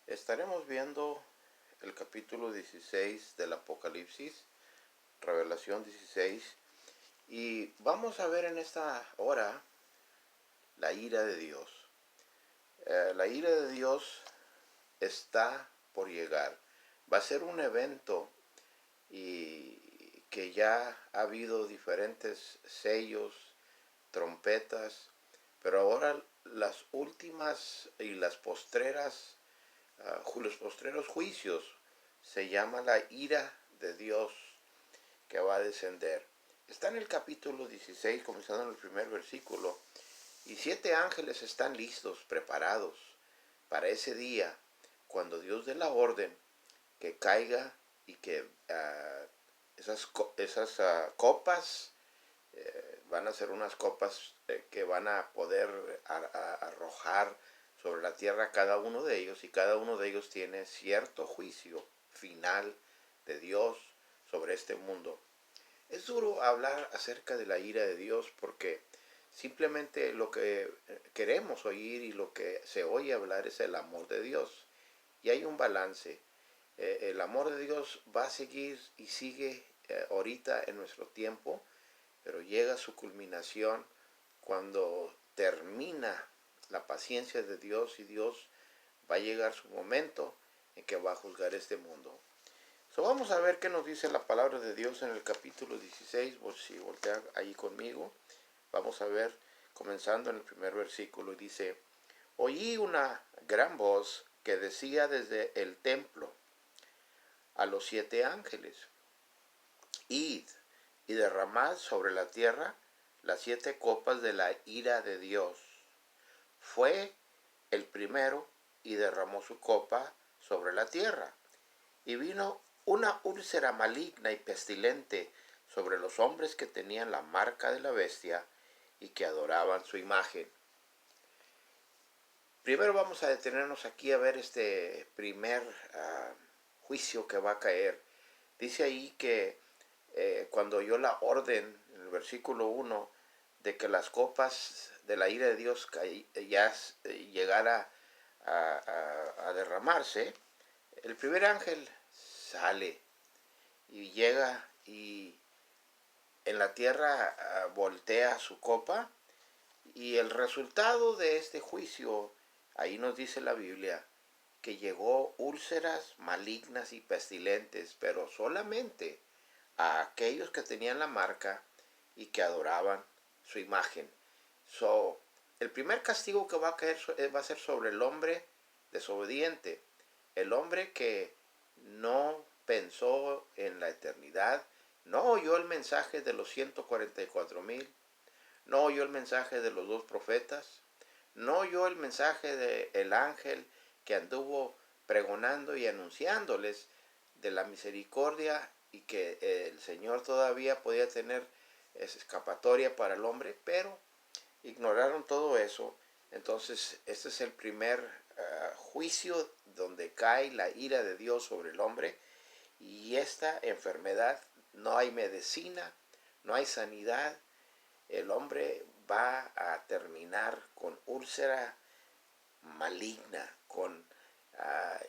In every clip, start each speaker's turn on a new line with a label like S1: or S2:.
S1: Estaremos viendo el capítulo 16 del Apocalipsis, Revelación 16, y vamos a ver en esta hora la ira de Dios. La ira de Dios está por llegar. Va a ser un evento y que ya ha habido diferentes sellos, trompetas, pero ahora las últimas y las postreras los postreros juicios se llama la ira de Dios que va a descender. Está en el capítulo 16, comenzando en el primer versículo, y 7 ángeles están listos, preparados para ese día, cuando Dios dé la orden que caiga y que esas copas van a ser unas copas que van a poder arrojar sobre la tierra cada uno de ellos, y cada uno de ellos tiene cierto juicio final de Dios sobre este mundo. Es duro hablar acerca de la ira de Dios porque simplemente lo que queremos oír y lo que se oye hablar es el amor de Dios. Y hay un balance. El amor de Dios va a seguir y sigue ahorita en nuestro tiempo, pero llega a su culminación cuando termina la paciencia de Dios, y Dios va a llegar su momento en que va a juzgar este mundo. Vamos a ver qué nos dice la palabra de Dios en el capítulo 16, si voltea ahí conmigo. Vamos a ver, comenzando en el primer versículo, y dice: oí una gran voz que decía desde el templo a los 7 ángeles: id y derramad sobre la tierra las 7 copas de la ira de Dios. Fue el primero y derramó su copa sobre la tierra, y vino una úlcera maligna y pestilente sobre los hombres que tenían la marca de la bestia y que adoraban su imagen. Primero vamos a detenernos aquí a ver este primer juicio que va a caer. Dice ahí que cuando oyó la orden, en el versículo 1, de que las copas de la ira de Dios ya llegara a derramarse, el primer ángel sale y llega y en la tierra voltea su copa, y el resultado de este juicio, ahí nos dice la Biblia, que llegó úlceras malignas y pestilentes, pero solamente a aquellos que tenían la marca y que adoraban su imagen. El primer castigo que va a caer va a ser sobre el hombre desobediente, el hombre que no pensó en la eternidad, no oyó el mensaje de los 144,000, no oyó el mensaje de los 2 profetas, no oyó el mensaje del ángel que anduvo pregonando y anunciándoles de la misericordia y que el Señor todavía podía tener escapatoria para el hombre, pero ignoraron todo eso. Entonces este es el primer juicio donde cae la ira de Dios sobre el hombre, y esta enfermedad no hay medicina, no hay sanidad. El hombre va a terminar con úlcera maligna, con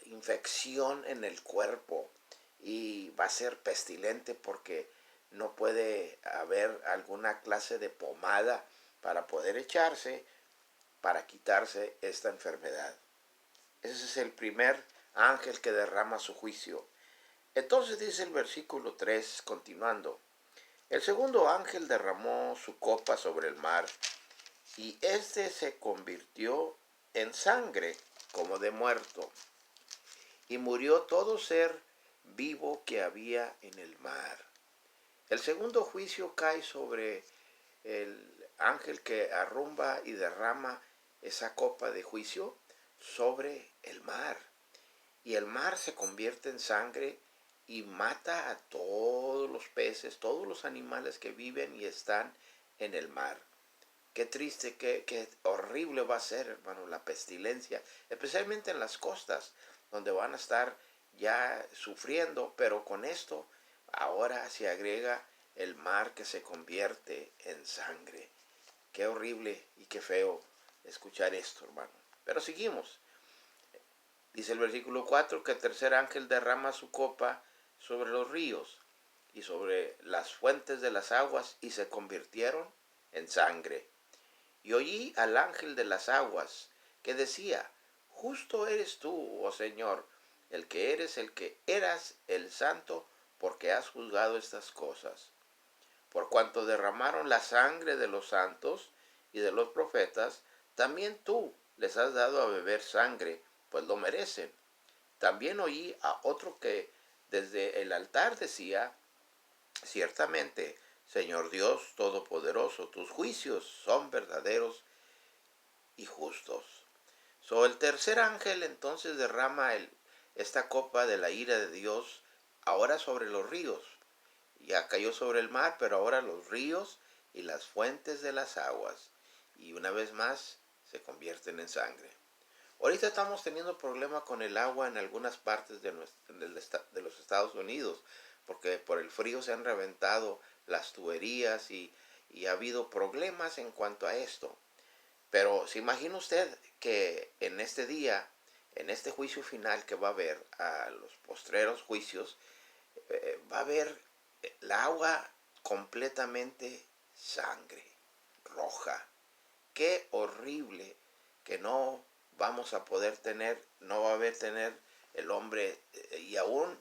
S1: infección en el cuerpo, y va a ser pestilente porque no puede haber alguna clase de pomada para poder echarse para quitarse esta enfermedad. Ese es el primer ángel que derrama su juicio. Entonces dice el versículo 3, continuando: el segundo ángel derramó su copa sobre el mar, y éste se convirtió en sangre como de muerto, y murió todo ser vivo que había en el mar. El segundo juicio cae sobre el ángel que arrumba y derrama esa copa de juicio sobre el mar. Y el mar se convierte en sangre y mata a todos los peces, todos los animales que viven y están en el mar. Qué triste, qué horrible va a ser, hermano, la pestilencia, especialmente en las costas, donde van a estar ya sufriendo, pero con esto ahora se agrega el mar que se convierte en sangre. Qué horrible y qué feo escuchar esto, hermano. Pero seguimos. Dice el versículo 4 que el tercer ángel derrama su copa sobre los ríos y sobre las fuentes de las aguas y se convirtieron en sangre. Y oí al ángel de las aguas que decía, justo eres tú, oh Señor, el que eras el santo, porque has juzgado estas cosas. Por cuanto derramaron la sangre de los santos y de los profetas, también tú les has dado a beber sangre, pues lo merecen. También oí a otro que desde el altar decía, ciertamente, Señor Dios Todopoderoso, tus juicios son verdaderos y justos. El tercer ángel entonces derrama esta copa de la ira de Dios ahora sobre los ríos. Ya cayó sobre el mar, pero ahora los ríos y las fuentes de las aguas. Y una vez más se convierten en sangre. Ahorita estamos teniendo problemas con el agua en algunas partes de los Estados Unidos, porque por el frío se han reventado las tuberías y ha habido problemas en cuanto a esto. Pero se imagina usted que en este día, en este juicio final que va a haber, a los postreros juicios, va a haber el agua completamente sangre, roja. Qué horrible que no vamos a poder tener, no va a haber tener el hombre y aún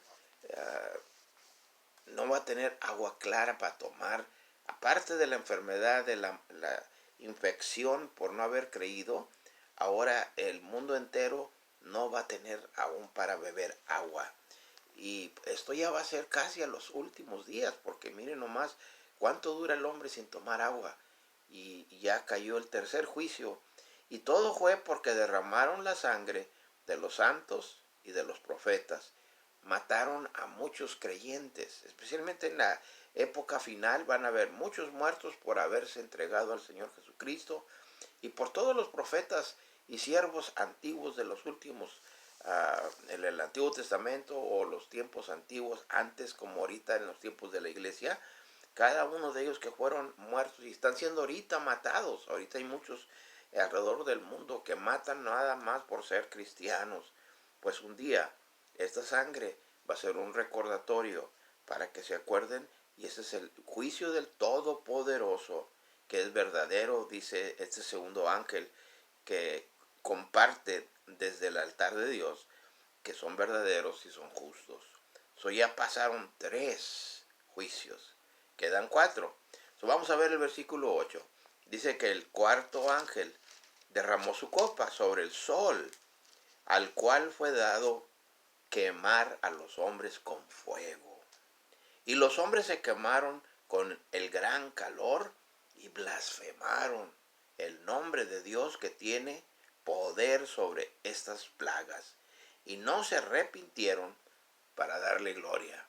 S1: no va a tener agua clara para tomar. Aparte de la enfermedad, de la infección por no haber creído, ahora el mundo entero no va a tener aún para beber agua. Y esto ya va a ser casi a los últimos días, porque miren nomás cuánto dura el hombre sin tomar agua. Y ya cayó el tercer juicio. Y todo fue porque derramaron la sangre de los santos y de los profetas. Mataron a muchos creyentes, especialmente en la época final van a haber muchos muertos por haberse entregado al Señor Jesucristo y por todos los profetas y siervos antiguos de los últimos, en el Antiguo Testamento o los tiempos antiguos, antes como ahorita en los tiempos de la iglesia, cada uno de ellos que fueron muertos y están siendo ahorita matados. Ahorita hay muchos alrededor del mundo que matan nada más por ser cristianos. Pues un día esta sangre va a ser un recordatorio para que se acuerden, y ese es el juicio del Todopoderoso, que es verdadero, dice este segundo ángel, que comparte desde el altar de Dios, que son verdaderos y son justos. Ya pasaron 3 juicios, quedan 4. Vamos a ver el versículo 8. Dice que el cuarto ángel derramó su copa sobre el sol, al cual fue dado quemar a los hombres con fuego. Y los hombres se quemaron con el gran calor y blasfemaron el nombre de Dios que tiene poder sobre estas plagas. Y no se arrepintieron para darle gloria.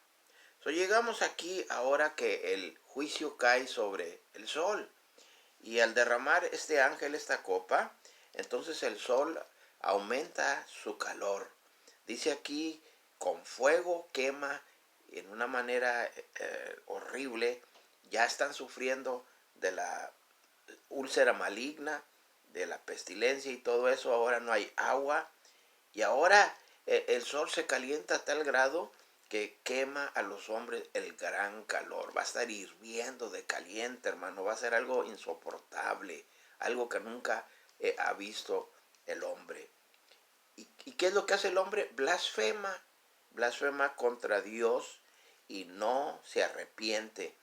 S1: Llegamos aquí ahora que el juicio cae sobre el sol. Y al derramar este ángel esta copa, entonces el sol aumenta su calor. Dice aquí, con fuego quema en una manera horrible. Ya están sufriendo de la úlcera maligna, de la pestilencia y todo eso. Ahora no hay agua. Y ahora el sol se calienta a tal grado que quema a los hombres el gran calor. Va a estar hirviendo de caliente, hermano. Va a ser algo insoportable, algo que nunca ha visto el hombre. ¿Y qué es lo que hace el hombre? Blasfema contra Dios y no se arrepiente.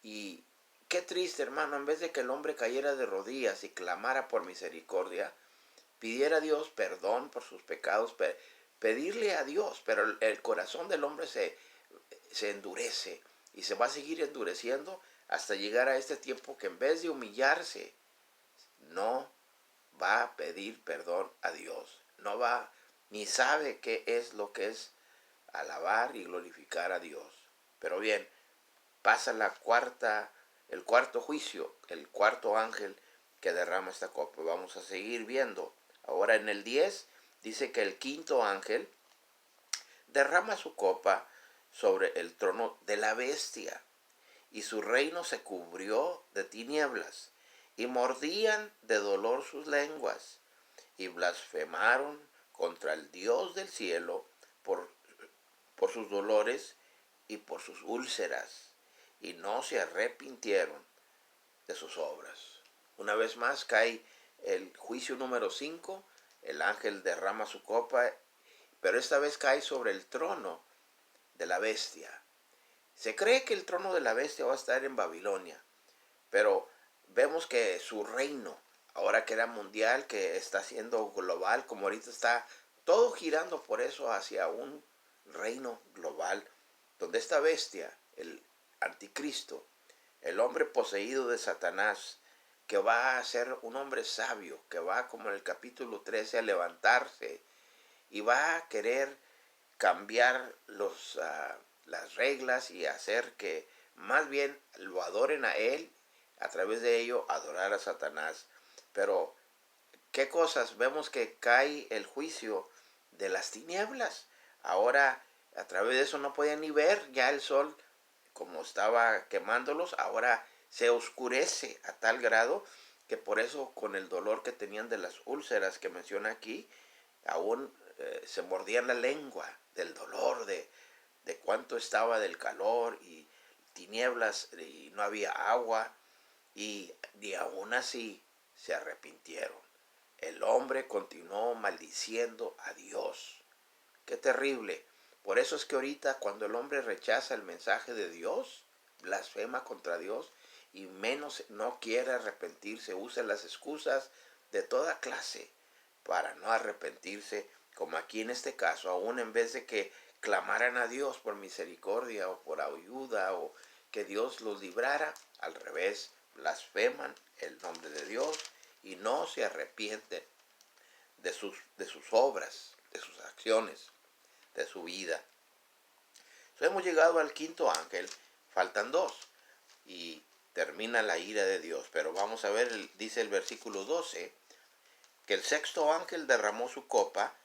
S1: Y qué triste, hermano, en vez de que el hombre cayera de rodillas y clamara por misericordia, pidiera a Dios perdón por sus pecados, pedirle a Dios, pero el corazón del hombre se endurece y se va a seguir endureciendo hasta llegar a este tiempo que en vez de humillarse, no va a pedir perdón a Dios, no va, ni sabe qué es lo que es alabar y glorificar a Dios. Pero bien, pasa el cuarto juicio, el cuarto ángel que derrama esta copa. Vamos a seguir viendo. Ahora en el 10 dice que el quinto ángel derrama su copa sobre el trono de la bestia, y su reino se cubrió de tinieblas, y mordían de dolor sus lenguas, y blasfemaron contra el Dios del cielo por, por sus dolores y por sus úlceras, y no se arrepintieron de sus obras. Una vez más cae el juicio número 5, el ángel derrama su copa, pero esta vez cae sobre el trono de la bestia. Se cree que el trono de la bestia va a estar en Babilonia, pero vemos que su reino, ahora que era mundial, que está siendo global, como ahorita está todo girando por eso hacia un reino global, donde esta bestia, el anticristo, el hombre poseído de Satanás, que va a ser un hombre sabio, que va, como en el capítulo 13, a levantarse y va a querer cambiar las reglas y hacer que más bien lo adoren a él, a través de ello adorar a Satanás. Pero ¿qué cosas? Vemos que cae el juicio de las tinieblas. Ahora a través de eso no podían ni ver ya el sol, como estaba quemándolos. Ahora se oscurece a tal grado que por eso, con el dolor que tenían de las úlceras que menciona aquí, aún se mordían la lengua del dolor, de cuánto estaba del calor y tinieblas, y no había agua, y aún así se arrepintieron. El hombre continuó maldiciendo a Dios. Qué terrible. Por eso es que ahorita, cuando el hombre rechaza el mensaje de Dios, blasfema contra Dios, y menos no quiere arrepentirse, usa las excusas de toda clase para no arrepentirse, como aquí en este caso, aún en vez de que clamaran a Dios por misericordia o por ayuda o que Dios los librara, al revés, blasfeman el nombre de Dios y no se arrepienten de sus obras, de sus acciones, de su vida. Entonces hemos llegado al quinto ángel, faltan dos y termina la ira de Dios. Pero vamos a ver, dice el versículo 12, que el sexto ángel derramó su copa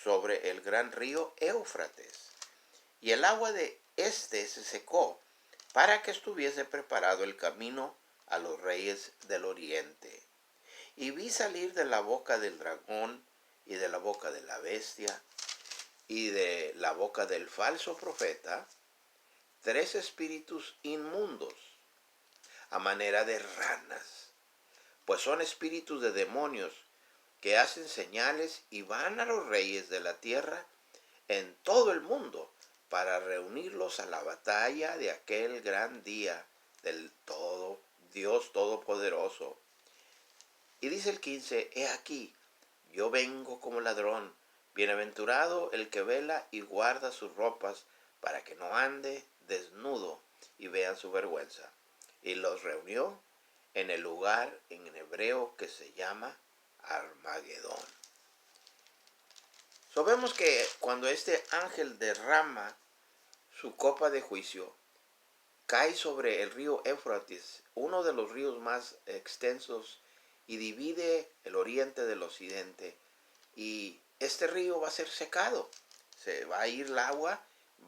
S1: sobre el gran río Éufrates, y el agua de éste se secó, para que estuviese preparado el camino a los reyes del oriente. Y vi salir de la boca del dragón, y de la boca de la bestia, y de la boca del falso profeta, tres espíritus inmundos, a manera de ranas, pues son espíritus de demonios que hacen señales y van a los reyes de la tierra en todo el mundo para reunirlos a la batalla de aquel gran día del Dios Todopoderoso. Y dice el 15, he aquí, yo vengo como ladrón, bienaventurado el que vela y guarda sus ropas, para que no ande desnudo y vean su vergüenza. Y los reunió en el lugar en hebreo que se llama Armagedón. Vemos que cuando este ángel derrama su copa de juicio, cae sobre el río Éufrates, uno de los ríos más extensos, y divide el oriente del occidente. Y este río va a ser secado, se va a ir el agua.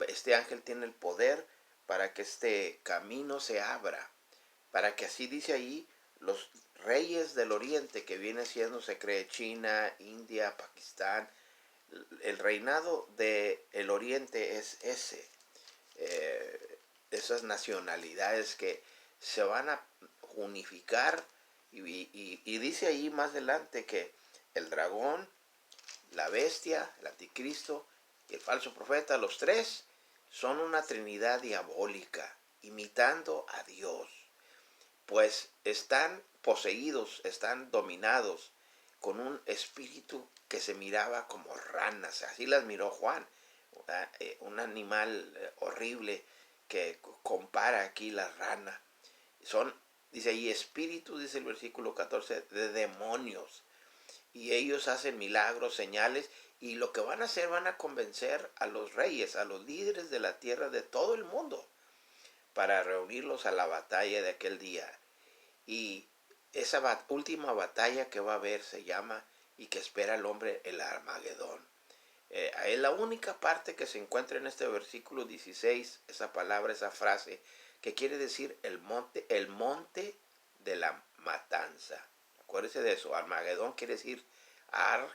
S1: Este ángel tiene el poder para que este camino se abra, para que, así dice ahí, los reyes del oriente, que viene siendo, se cree, China, India, Pakistán, el reinado del oriente es ese, esas nacionalidades que se van a unificar, y dice ahí más adelante que el dragón, la bestia, el anticristo y el falso profeta, los tres son una trinidad diabólica, imitando a Dios, pues están poseídos, están dominados con un espíritu que se miraba como ranas. Así las miró Juan, un animal horrible que compara aquí la rana. Son, dice ahí, espíritus, dice el versículo 14, de demonios. Y ellos hacen milagros, señales, y lo que van a hacer, van a convencer a los reyes, a los líderes de la tierra de todo el mundo, para reunirlos a la batalla de aquel día. Y esa última batalla que va a haber se llama, y que espera el hombre, el Armagedón. Es la única parte que se encuentra en este versículo 16, esa palabra, esa frase, que quiere decir el monte de la matanza. Acuérdese de eso. Armagedón quiere decir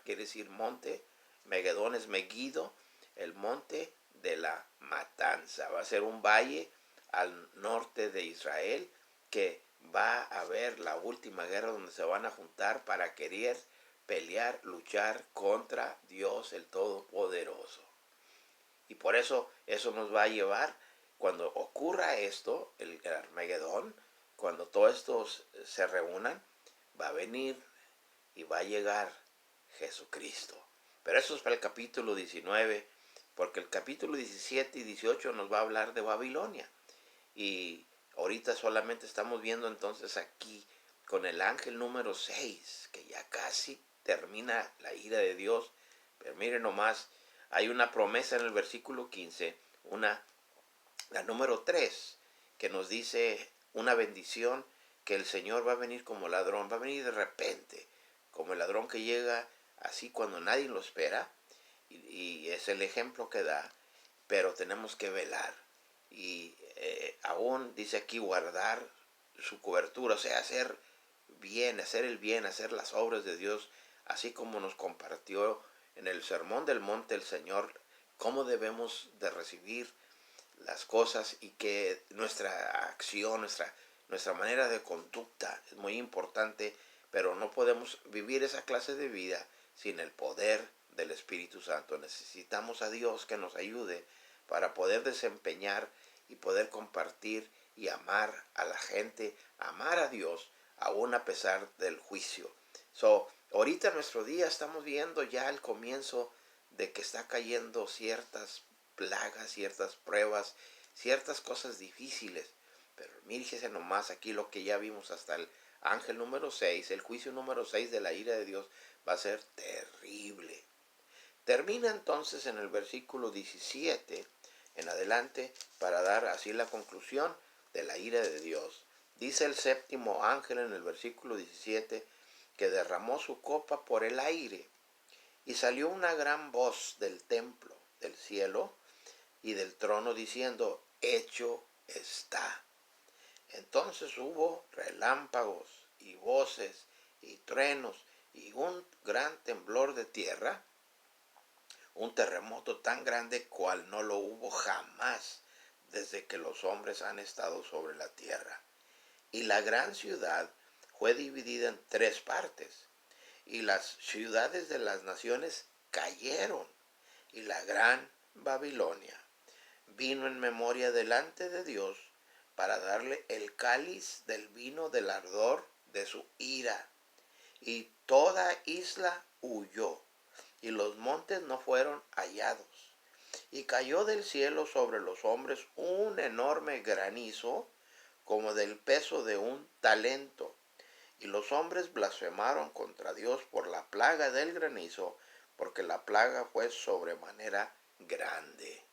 S1: quiere decir monte, Megedón es Megiddo, el monte de la matanza. Va a ser un valle al norte de Israel que va a haber la última guerra donde se van a juntar para querer pelear, luchar contra Dios el Todopoderoso. Y por eso nos va a llevar, cuando ocurra esto, el Armagedón, cuando todos estos se reúnan, va a venir y va a llegar Jesucristo. Pero eso es para el capítulo 19, porque el capítulo 17 y 18 nos va a hablar de Babilonia. Y ahorita solamente estamos viendo entonces aquí con el ángel número 6, que ya casi termina la ira de Dios. Pero miren nomás, hay una promesa en el versículo 15, la número 3, que nos dice una bendición, que el Señor va a venir como ladrón, va a venir de repente, como el ladrón que llega así cuando nadie lo espera, y es el ejemplo que da, pero tenemos que velar. Y aún dice aquí guardar su cobertura, o sea, hacer el bien, hacer las obras de Dios, así como nos compartió en el Sermón del Monte el Señor, cómo debemos de recibir las cosas, y que nuestra acción, nuestra manera de conducta es muy importante, pero no podemos vivir esa clase de vida sin el poder del Espíritu Santo. Necesitamos a Dios que nos ayude para poder desempeñar y poder compartir y amar a la gente, amar a Dios, aún a pesar del juicio. Ahorita en nuestro día estamos viendo ya el comienzo de que está cayendo ciertas plagas, ciertas pruebas, ciertas cosas difíciles. Pero mírense nomás aquí lo que ya vimos hasta el ángel número 6, el juicio número 6 de la ira de Dios va a ser terrible. Termina entonces en el versículo 17 en adelante para dar así la conclusión de la ira de Dios. Dice el séptimo ángel en el versículo 17 que derramó su copa por el aire, y salió una gran voz del templo, del cielo y del trono diciendo: hecho está. Entonces hubo relámpagos y voces y truenos y un gran temblor de tierra, un terremoto tan grande cual no lo hubo jamás desde que los hombres han estado sobre la tierra. Y la gran ciudad fue dividida en 3 partes, y las ciudades de las naciones cayeron, y la gran Babilonia vino en memoria delante de Dios para darle el cáliz del vino del ardor de su ira. Y toda isla huyó, y los montes no fueron hallados. Y cayó del cielo sobre los hombres un enorme granizo, como del peso de un talento. Y los hombres blasfemaron contra Dios por la plaga del granizo, porque la plaga fue sobremanera grande.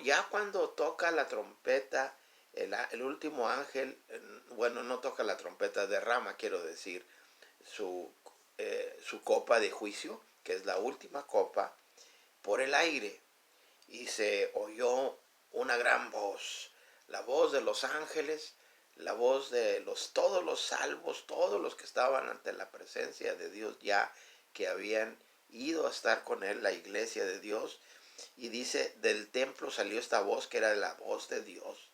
S1: Ya cuando toca la trompeta, el último ángel, bueno, no toca la trompeta, derrama, quiero decir, su copa de juicio, que es la última copa, por el aire. Y se oyó una gran voz, la voz de los ángeles, la voz de todos los salvos, todos los que estaban ante la presencia de Dios ya, que habían ido a estar con él, la iglesia de Dios. Y dice, del templo salió esta voz que era la voz de Dios,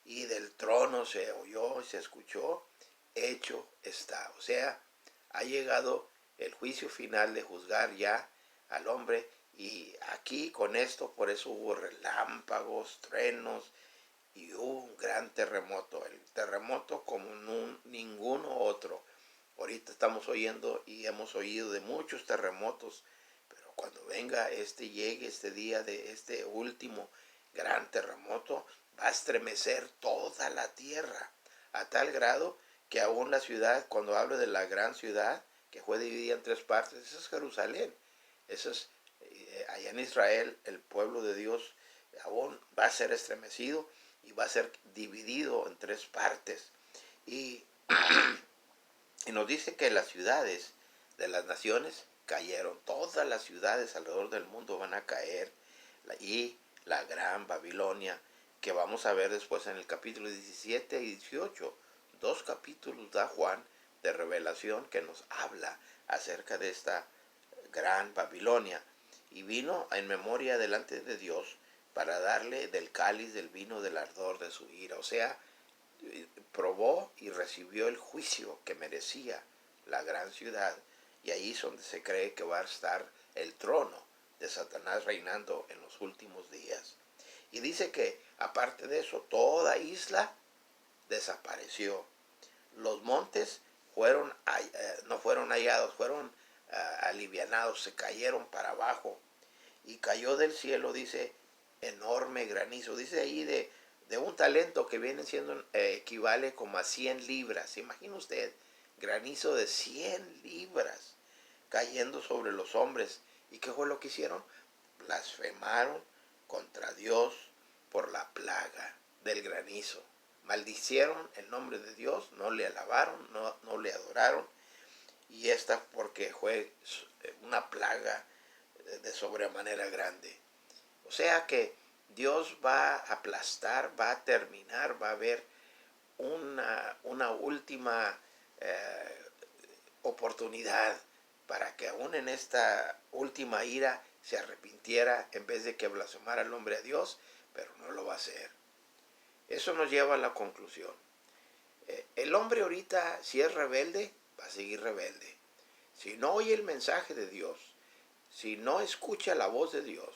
S1: y del trono se oyó y se escuchó: hecho está. O sea, ha llegado el juicio final de juzgar ya al hombre. Y aquí con esto, por eso hubo relámpagos, truenos, y hubo un gran terremoto, el terremoto como ninguno otro. Ahorita estamos oyendo y hemos oído de muchos terremotos, pero cuando llegue este día de este último gran terremoto, va a estremecer toda la tierra, a tal grado que aún la ciudad, cuando hablo de la gran ciudad, que fue dividida en 3 partes, eso es Jerusalén, eso es allá en Israel, el pueblo de Dios aún va a ser estremecido y va a ser dividido en 3 partes. Y nos dice que las ciudades de las naciones cayeron, todas las ciudades alrededor del mundo van a caer, y la gran Babilonia, que vamos a ver después en el capítulo 17 y 18, 2 capítulos da Juan de revelación que nos habla acerca de esta gran Babilonia, y vino en memoria delante de Dios para darle del cáliz del vino del ardor de su ira. O sea, probó y recibió el juicio que merecía la gran ciudad, y ahí es donde se cree que va a estar el trono de Satanás reinando en los últimos días. Y dice que aparte de eso, toda isla desapareció. Los montes no fueron hallados, fueron alivianados, se cayeron para abajo, y cayó del cielo, dice, enorme granizo. Dice ahí de un talento que viene siendo, equivale como a 100 libras. Imagina usted, granizo de 100 libras cayendo sobre los hombres. ¿Y qué fue lo que hicieron? Blasfemaron contra Dios por la plaga del granizo. Maldicieron el nombre de Dios, no le alabaron, no le adoraron. Y esta porque fue una plaga de sobremanera grande. O sea que Dios va a aplastar, va a terminar, va a haber una última oportunidad para que aún en esta última ira se arrepintiera en vez de que blasfemara el nombre a Dios, pero no lo va a hacer. Eso nos lleva a la conclusión. El hombre ahorita, si es rebelde, va a seguir rebelde. Si no oye el mensaje de Dios, si no escucha la voz de Dios,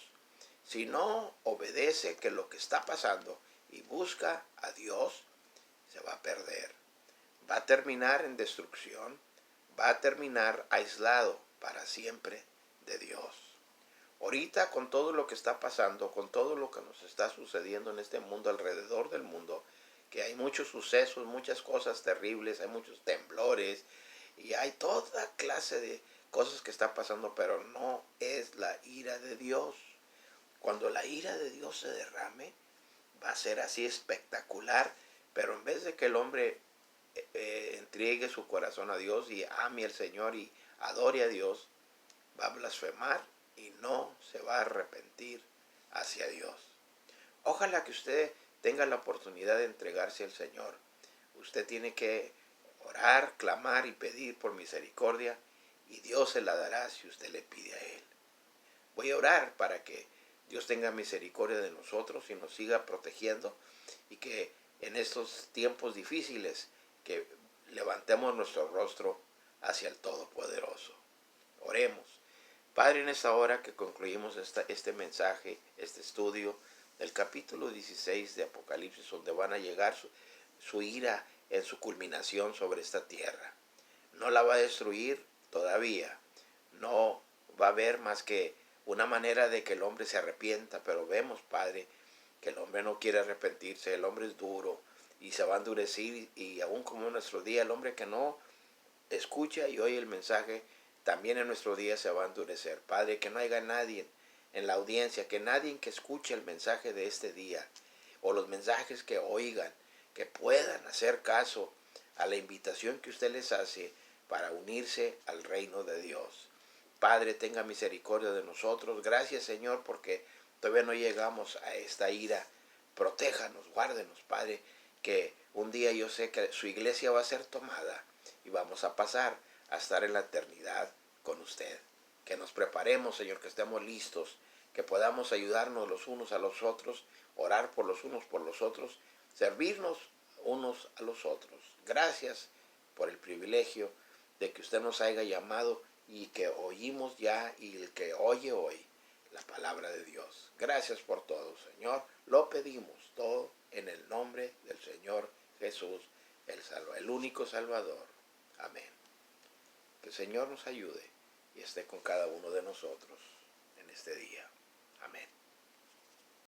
S1: si no obedece que lo que está pasando y busca a Dios, se va a perder. Va a terminar en destrucción, va a terminar aislado para siempre de Dios. Ahorita, con todo lo que está pasando, con todo lo que nos está sucediendo en este mundo, alrededor del mundo, que hay muchos sucesos, muchas cosas terribles, hay muchos temblores y hay toda clase de cosas que está pasando, pero no es la ira de Dios. Cuando la ira de Dios se derrame, va a ser así espectacular, pero en vez de que el hombre entregue su corazón a Dios y ame al Señor y adore a Dios, va a blasfemar y no se va a arrepentir hacia Dios. Ojalá que usted tenga la oportunidad de entregarse al Señor. Usted tiene que orar, clamar y pedir por misericordia, y Dios se la dará si usted le pide a Él. Voy a orar para que Dios tenga misericordia de nosotros y nos siga protegiendo, y que en estos tiempos difíciles que levantemos nuestro rostro hacia el Todopoderoso. Oremos. Padre, en esta hora que concluimos este mensaje, este estudio del capítulo 16 de Apocalipsis, donde van a llegar su ira en su culminación sobre esta tierra. No la va a destruir todavía. No va a haber más que una manera de que el hombre se arrepienta, pero vemos, Padre, que el hombre no quiere arrepentirse, el hombre es duro y se va a endurecer, y aún como en nuestro día, el hombre que no escucha y oye el mensaje, también en nuestro día se va a endurecer. Padre, que no haya nadie en la audiencia, que nadie que escuche el mensaje de este día o los mensajes que oigan, que puedan hacer caso a la invitación que usted les hace para unirse al reino de Dios. Padre, tenga misericordia de nosotros. Gracias, Señor, porque todavía no llegamos a esta ira. Protéjanos, guárdenos, Padre, que un día yo sé que su iglesia va a ser tomada y vamos a pasar a estar en la eternidad con usted. Que nos preparemos, Señor, que estemos listos, que podamos ayudarnos los unos a los otros, orar por los unos por los otros, servirnos unos a los otros. Gracias por el privilegio de que usted nos haya llamado y que oímos ya, y el que oye hoy la palabra de Dios. Gracias por todo, Señor. Lo pedimos todo en el nombre del Señor Jesús, el único Salvador. Amén. Que el Señor nos ayude y esté con cada uno de nosotros en este día. Amén.